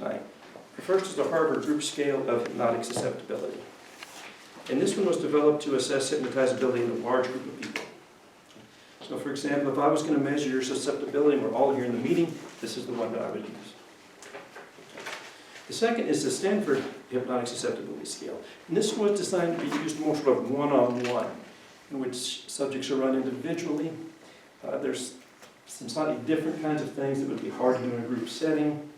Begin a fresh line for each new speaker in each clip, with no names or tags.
The first is the Harvard Group Scale of Hypnotic Susceptibility. And this one was developed to assess hypnotizability in a large group of people. So for example, if I was going to measure your susceptibility and we're all here in the meeting, this is the one that I would use. The second is the Stanford Hypnotic Susceptibility Scale. And this one was designed to be used more sort of one-on-one, in which subjects are run individually. There's some slightly different kinds of things that would be hard to do in a group setting,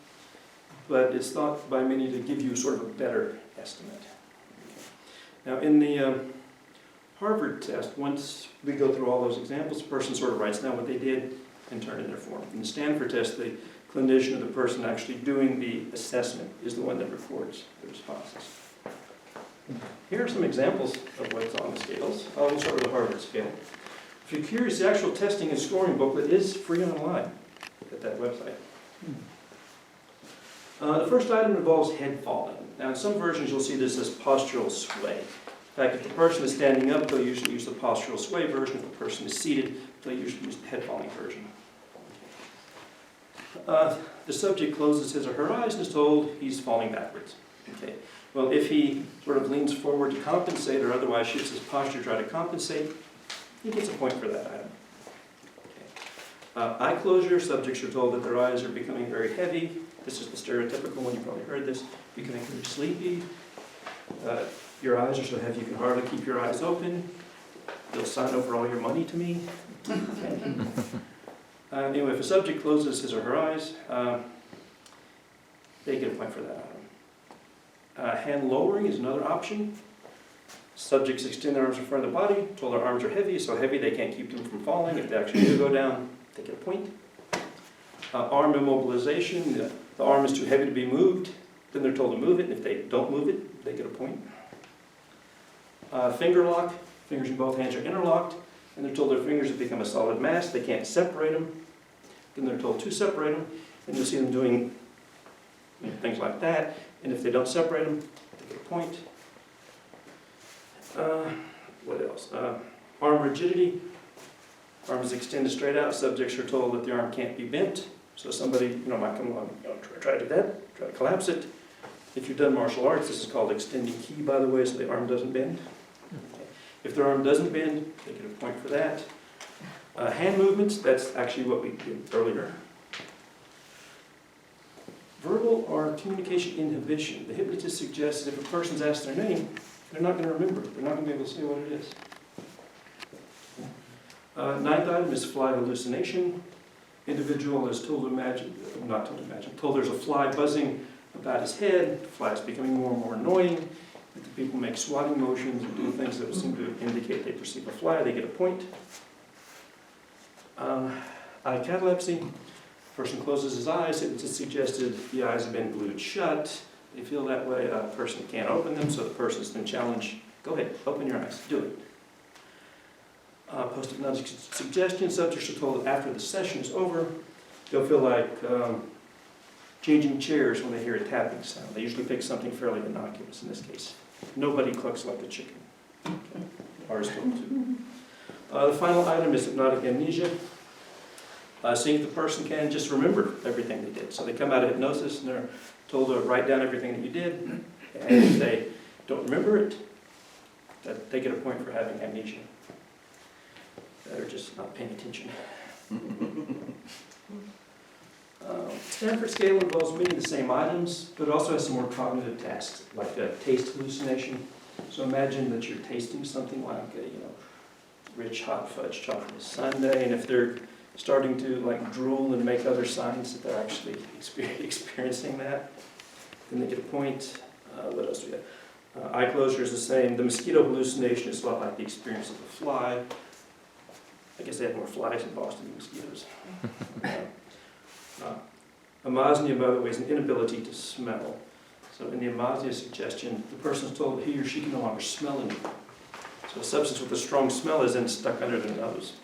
but it's thought by many to give you sort of a better estimate. Now in the Harvard test, once we go through all those examples, the person sort of writes down what they did and turn in their form. In the Stanford test, the clinician or the person actually doing the assessment is the one that records the responses. Here are some examples of what's on the scales. We'll start with the Harvard scale. If you're curious, the actual testing and scoring booklet is free online at that website. The first item involves head falling. Now in some versions you'll see this as postural sway. In fact, if the person is standing up, they'll usually use the postural sway version. If the person is seated, they'll usually use the head falling version. The subject closes his or her eyes and is told he's falling backwards. Okay. Well, if he sort of leans forward to compensate or otherwise shifts his posture to try to compensate, he gets a point for that item. Okay. Eye closure, subjects are told that their eyes are becoming very heavy. This is the stereotypical one, you probably heard this, becoming very sleepy. Your eyes are so heavy you can hardly keep your eyes open. You'll sign over all your money to me. Okay. Anyway, if a subject closes his or her eyes, they get a point for that item. Hand lowering is another option. Subjects extend their arms in front of the body, told their arms are heavy, so heavy they can't keep them from falling. If they actually do go down, they get a point. Arm immobilization, the arm is too heavy to be moved, then they're told to move it, and if they don't move it, they get a point. Finger lock, fingers in both hands are interlocked, and they're told their fingers have become a solid mass, they can't separate them, then they're told to separate them, and you'll see them doing things like that, and if they don't separate them, they get a point. What else? Arm rigidity, arms extended straight out, subjects are told that the arm can't be bent, so somebody might come along, try to do that, try to collapse it. If you've done martial arts, this is called extending ki, by the way, so the arm doesn't bend. Okay. If their arm doesn't bend, they get a point for that. Hand movements, that's actually what we did earlier. Verbal or communication inhibition. The hypnotist suggests that if a person's asked their name, they're not going to remember it. They're not going to be able to say what it is. Ninth item is fly hallucination. Individual is told there's a fly buzzing about his head. The fly is becoming more and more annoying. If the people make swatting motions or do things that seem to indicate they perceive a fly, they get a point. Eye catalepsy. Person closes his eyes. It suggested the eyes have been glued shut. They feel that way. A person can't open them, so the person's been challenged. Go ahead, open your eyes. Do it. Post-hypnotic suggestion. Subjects are told that after the session is over, they'll feel like changing chairs when they hear a tapping sound. They usually pick something fairly innocuous in this case. Nobody clucks like a chicken. Okay. Ours don't too. The final item is hypnotic amnesia. Seeing if the person can just remember everything they did. So they come out of hypnosis and they're told to write down everything that you did. And if they don't remember it, they get a point for having amnesia. They're just not paying attention. Stanford scale involves many of the same items, but it also has some more cognitive tasks, like a taste hallucination. So imagine that you're tasting something like a rich hot fudge chocolate sundae, and if they're starting to drool and make other signs that they're actually experiencing that, then they get a point. What else do we have? Eye closure is the same. The mosquito hallucination is a lot like the experience of a fly. I guess they had more flies in Boston than mosquitoes. Amnesia, by the way, is an inability to smell. So in the amnesia suggestion, the person is told that he or she can no longer smell anymore. So a substance with a strong smell is then stuck under their nose.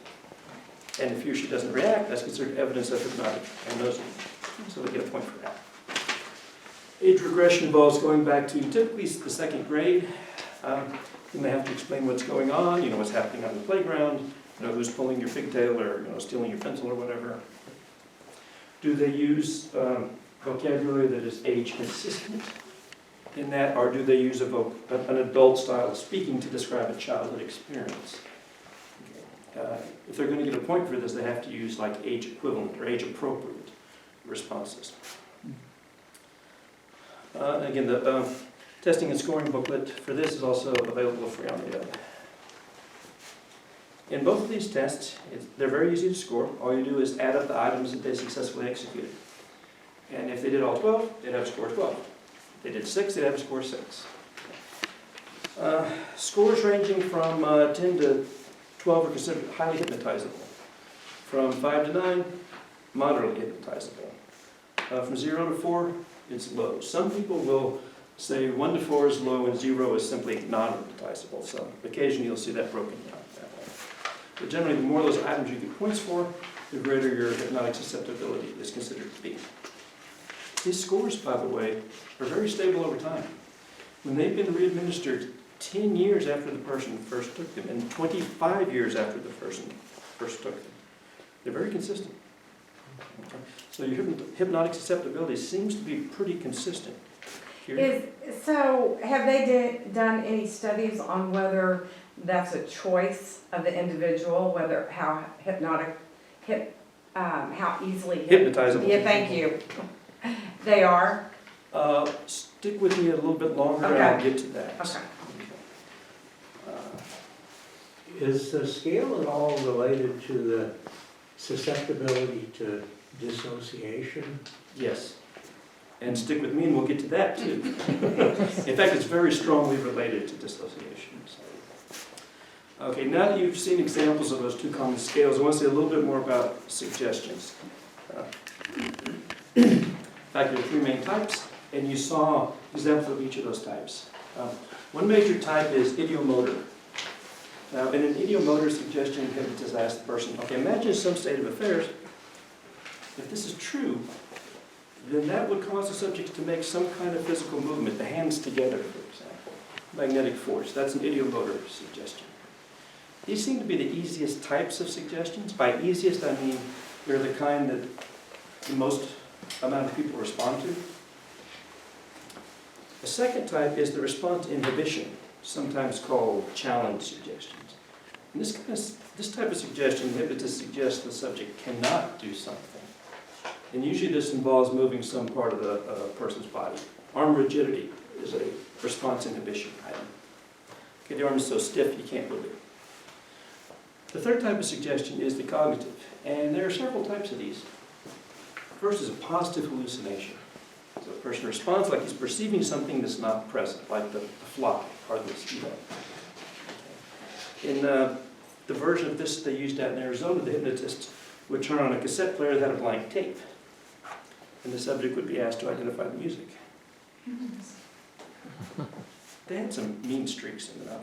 And if he or she doesn't react, that's considered evidence of hypnotic amnesia. So they get a point for that. Age regression involves going back to typically the second grade. Then they have to explain what's going on, what's happening on the playground, who's pulling your pigtail or stealing your pencil or whatever. Do they use vocabulary that is age consistent in that, or do they use an adult style of speaking to describe a childhood experience? If they're going to get a point for this, they have to use like age equivalent or age appropriate responses. Again, the testing and scoring booklet for this is also available free on the web. In both of these tests, they're very easy to score. All you do is add up the items that they successfully executed. And if they did all 12, they'd have a score 12. If they did 6, they'd have a score 6. Scores ranging from 10 to 12 are considered highly hypnotizable. From 5 to 9, moderately hypnotizable. From 0 to 4, it's low. Some people will say 1 to 4 is low and 0 is simply non-hypnotizable. So occasionally you'll see that broken down that way. But generally, the more of those items you get points for, the greater your hypnotic susceptibility is considered to be. These scores, by the way, are very stable over time. When they've been re-administered 10 years after the person first took them and 25 years after the person first took them, they're very consistent. Okay. So your hypnotic susceptibility seems to be pretty consistent.
So have they done any studies on whether that's a choice of the individual, whether how easily
Hypnotizable.
Yeah, thank you. They are?
Stick with me a little bit longer
Okay.
and I'll get to that.
Okay.
Is the scale at all related to the susceptibility to dissociation?
Yes. And stick with me and we'll get to that too. In fact, it's very strongly related to dissociation. So. Okay, now that you've seen examples of those two common scales, I want to say a little bit more about suggestions. In fact, there are 3 main types, and you saw examples of each of those types. One major type is idiomotor. Now, in an idiomotor suggestion, hypnotist asks the person, okay, imagine some state of affairs. If this is true, then that would cause the subject to make some kind of physical movement, the hands together, for example. Magnetic force, that's an idiomotor suggestion. These seem to be the easiest types of suggestions. By easiest, I mean they're the kind that the most amount of people respond to. The second type is the response inhibition, sometimes called challenge suggestions. And this type of suggestion, the hypnotist suggests the subject cannot do something. And usually this involves moving some part of the person's body. Arm rigidity is a response inhibition item. Okay, the arm is so stiff you can't move it. The third type of suggestion is the cognitive, and there are several types of these. First is a positive hallucination. So the person responds like he's perceiving something that's not present, like the fly or the mosquito. In the version of this they used out in Arizona, the hypnotist would turn on a cassette player that had a blank tape, and the subject would be asked to identify the music. They had some mean streaks in the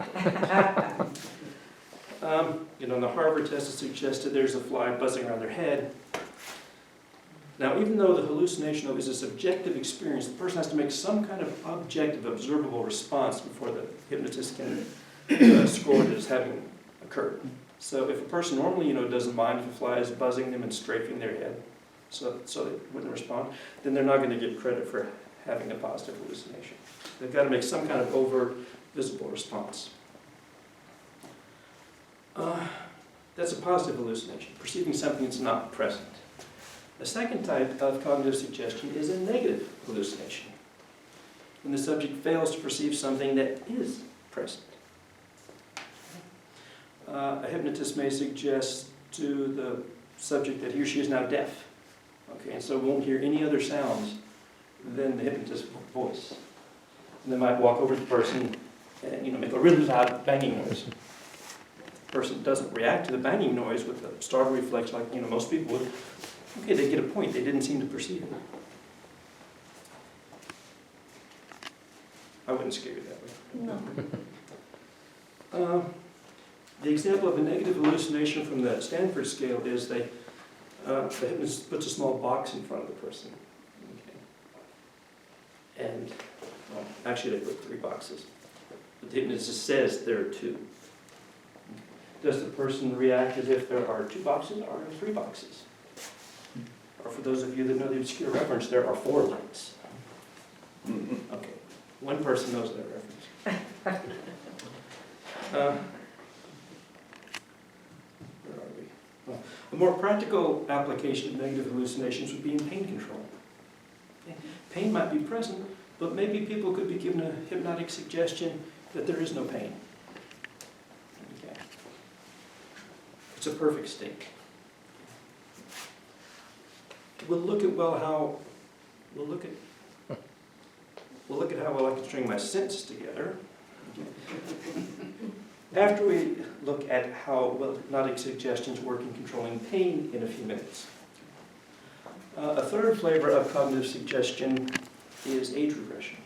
in the Harvard test, it suggested there's a fly buzzing around their head. Now, even though the hallucination is a subjective experience, the person has to make some kind of objective, observable response before the hypnotist can score it as having occurred. So if a person normally, doesn't mind if a fly is buzzing them and strafing their head, so they wouldn't respond, then they're not going to get credit for having a positive hallucination. They've got to make some kind of overt, visible response. That's a positive hallucination, perceiving something that's not present. The second type of cognitive suggestion is a negative hallucination, when the subject fails to perceive something that is present. A hypnotist may suggest to the subject that he or she is now deaf, okay, and so won't hear any other sounds than the hypnotist's voice. And they might walk over to the person and make a really loud banging noise. The person doesn't react to the banging noise with a startle reflex like most people would. Okay, they get a point. They didn't seem to perceive it. I wouldn't scare you that way.
No.
The example of a negative hallucination from the Stanford scale is the hypnotist puts a small box in front of the person. Okay. And, actually they put 3 boxes. But the hypnotist says there are 2. Does the person react as if there are 2 boxes or 3 boxes? Or for those of you that know the obscure reference, there are 4 lights. Okay, one person knows that reference. Where are we? Well, a more practical application of negative hallucinations would be in pain control. Pain might be present, but maybe people could be given a hypnotic suggestion that there is no pain. Okay. It's a perfect state. We'll look at how well I can string my sentences together. After we look at how well hypnotic suggestions work in controlling pain in a few minutes. A third flavor of cognitive suggestion is age regression.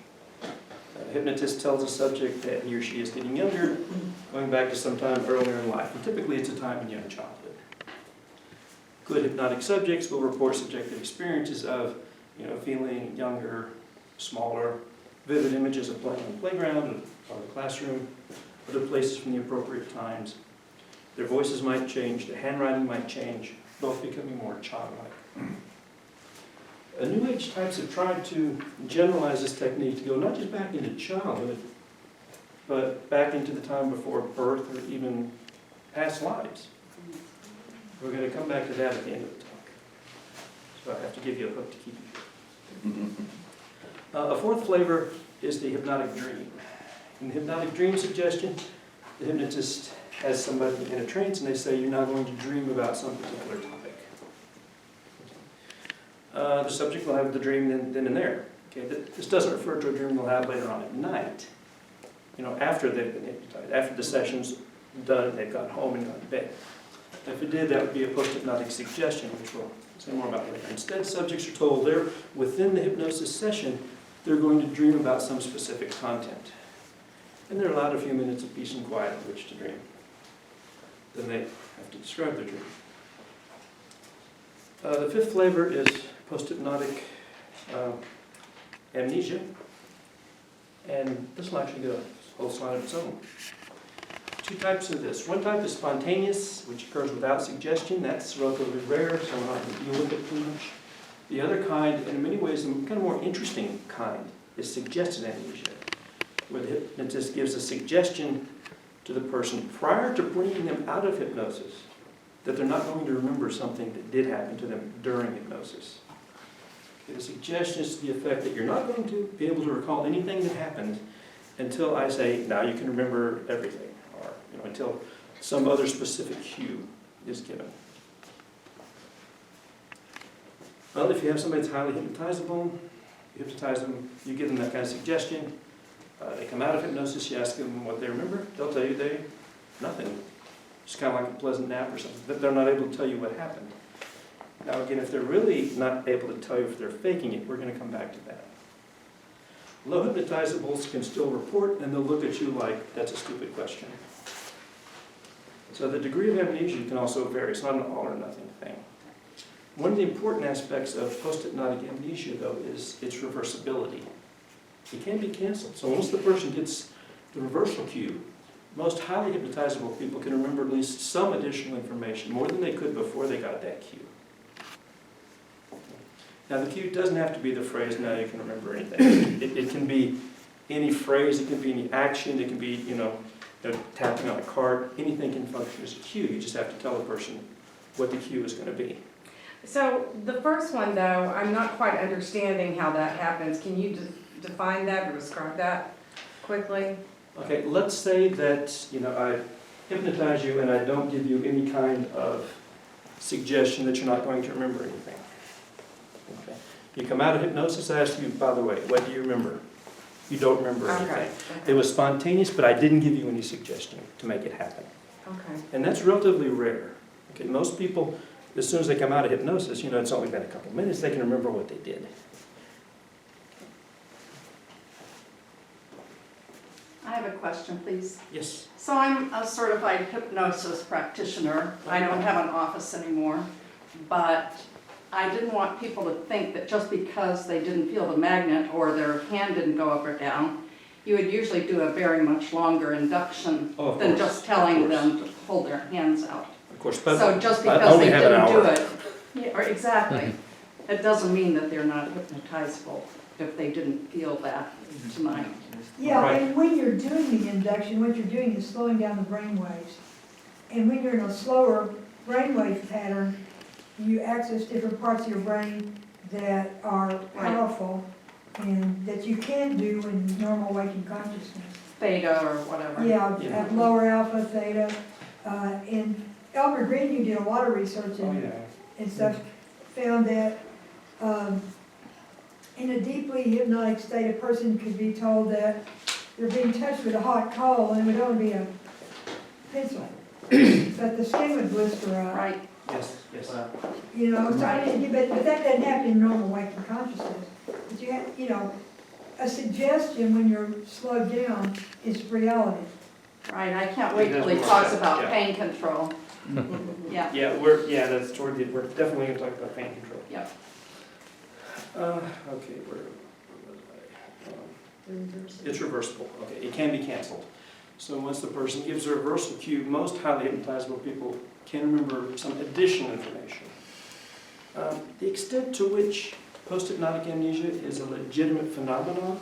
A hypnotist tells a subject that he or she is getting younger, going back to some time earlier in life, and typically it's a time in young childhood. Good hypnotic subjects will report subjective experiences of, feeling younger, smaller, vivid images of playing on the playground or the classroom, other places from the appropriate times. Their voices might change, their handwriting might change, both becoming more childlike. New Age types have tried to generalize this technique to go not just back into childhood, but back into the time before birth or even past lives. We're going to come back to that at the end of the talk. So I have to give you a hook to keep you here. A fourth flavor is the hypnotic dream. In the hypnotic dream suggestion, the hypnotist has somebody in a trance and they say, you're now going to dream about some particular topic. The subject will have the dream then and there. Okay, this doesn't refer to a dream they'll have later on at night, after they've been hypnotized, after the session's done and they've gone home and gone to bed. If it did, that would be a post-hypnotic suggestion, which we'll say more about later. Instead, subjects are told they're within the hypnosis session, they're going to dream about some specific content. And they're allowed a few minutes of peace and quiet in which to dream. Then they have to describe their dream. The fifth flavor is post-hypnotic amnesia. And this will actually get a whole slide of its own. 2 types of this. One type is spontaneous, which occurs without suggestion. That's relatively rare, so I'm not going to deal with it too much. The other kind, and in many ways the kind of more interesting kind, is suggested amnesia, where the hypnotist gives a suggestion to the person prior to bringing them out of hypnosis that they're not going to remember something that did happen to them during hypnosis. Okay, the suggestion is to the effect that you're not going to be able to recall anything that happened until I say, now you can remember everything, or until some other specific cue is given. Well, if you have somebody that's highly hypnotizable, you hypnotize them, you give them that kind of suggestion, they come out of hypnosis, you ask them what they remember, they'll tell you nothing. It's kind of like a pleasant nap or something. They're not able to tell you what happened. Now again, if they're really not able to tell you if they're faking it, we're going to come back to that. Low hypnotizables can still report, and they'll look at you like, that's a stupid question. So the degree of amnesia can also vary. It's not an all or nothing thing. One of the important aspects of post-hypnotic amnesia, though, is its reversibility. It can be canceled. So once the person gets the reversal cue, most highly hypnotizable people can remember at least some additional information, more than they could before they got that cue. Now the cue doesn't have to be the phrase, now you can remember anything. It can be any phrase, it can be any action, it can be, tapping on a card. Anything can function as a cue. You just have to tell the person what the cue is going to be.
So the first one, though, I'm not quite understanding how that happens. Can you define that or describe that quickly?
Okay, let's say that, I hypnotize you and I don't give you any kind of suggestion that you're not going to remember anything. Okay. You come out of hypnosis, I ask you, by the way, what do you remember? You don't remember anything.
Okay.
It was spontaneous, but I didn't give you any suggestion to make it happen.
Okay.
And that's relatively rare. Okay, most people, as soon as they come out of hypnosis, it's only been a couple minutes, they can remember what they did.
I have a question, please.
Yes.
So I'm a certified hypnosis practitioner. I don't have an office anymore, but I didn't want people to think that just because they didn't feel the magnet or their hand didn't go up or down, you would usually do a very much longer induction than just telling them to hold their hands out.
Of course, but
So just
I
because
only
they
have an
didn't do
hour.
it, yeah, or exactly. It doesn't mean that they're not hypnotizable if they didn't feel that tonight.
Yeah,
Right.
and when you're doing the induction, what you're doing is slowing down the brain waves. And when you're in a slower brainwave pattern, you access different parts of your brain that are powerful and that you can't do in normal waking consciousness.
Theta or whatever.
Yeah,
Yeah.
at lower alpha, theta. And Elmer Green, who did a lot of research
Oh,
and,
yeah.
and stuff, found that in a deeply hypnotic state, a person could be told that they're being touched with a hot coal and it would only be a pencil. But the skin would blister up.
Right,
Yes, yes.
You know, so
Right.
but that doesn't happen in normal waking consciousness. But you have, you know, a suggestion when you're slowed down is reality.
right. I can't wait till he
It has
talks
more,
about
yeah.
pain control. Yeah,
Yeah, that's toward the, we're definitely gonna talk about pain control.
Yep.
Okay, where was I? It's reversible, okay, it can be canceled. So once the person gives a reversal cue, most highly hypnotizable people can remember some additional information. The extent to which post-hypnotic amnesia is a legitimate phenomenon